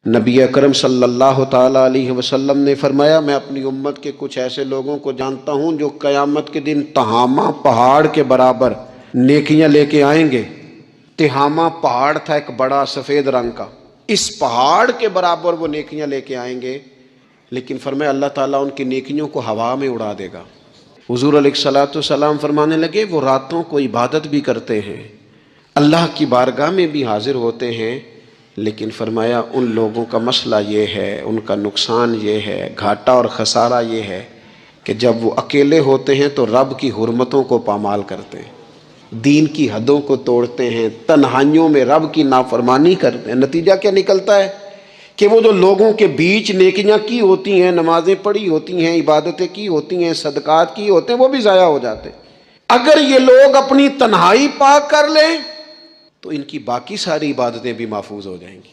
نبی اکرم صلی اللہ تعالیٰ علیہ وسلم نے فرمایا، میں اپنی امت کے کچھ ایسے لوگوں کو جانتا ہوں جو قیامت کے دن تہامہ پہاڑ کے برابر نیکیاں لے کے آئیں گے۔ تہامہ پہاڑ تھا ایک بڑا سفید رنگ کا، اس پہاڑ کے برابر وہ نیکیاں لے کے آئیں گے، لیکن فرمایا اللہ تعالیٰ ان کی نیکیوں کو ہوا میں اڑا دے گا۔ حضور علیہ الصلوۃ والسلام فرمانے لگے، وہ راتوں کو عبادت بھی کرتے ہیں، اللہ کی بارگاہ میں بھی حاضر ہوتے ہیں، لیکن فرمایا ان لوگوں کا مسئلہ یہ ہے، ان کا نقصان یہ ہے، گھاٹا اور خسارہ یہ ہے کہ جب وہ اکیلے ہوتے ہیں تو رب کی حرمتوں کو پامال کرتے ہیں، دین کی حدوں کو توڑتے ہیں، تنہائیوں میں رب کی نافرمانی کرتے ہیں۔ نتیجہ کیا نکلتا ہے کہ وہ جو لوگوں کے بیچ نیکیاں کی ہوتی ہیں، نمازیں پڑھی ہوتی ہیں، عبادتیں کی ہوتی ہیں، صدقات کی ہوتے ہیں، وہ بھی ضائع ہو جاتے ہیں۔ اگر یہ لوگ اپنی تنہائی پاک کر لیں تو ان کی باقی ساری عبادتیں بھی محفوظ ہو جائیں گی۔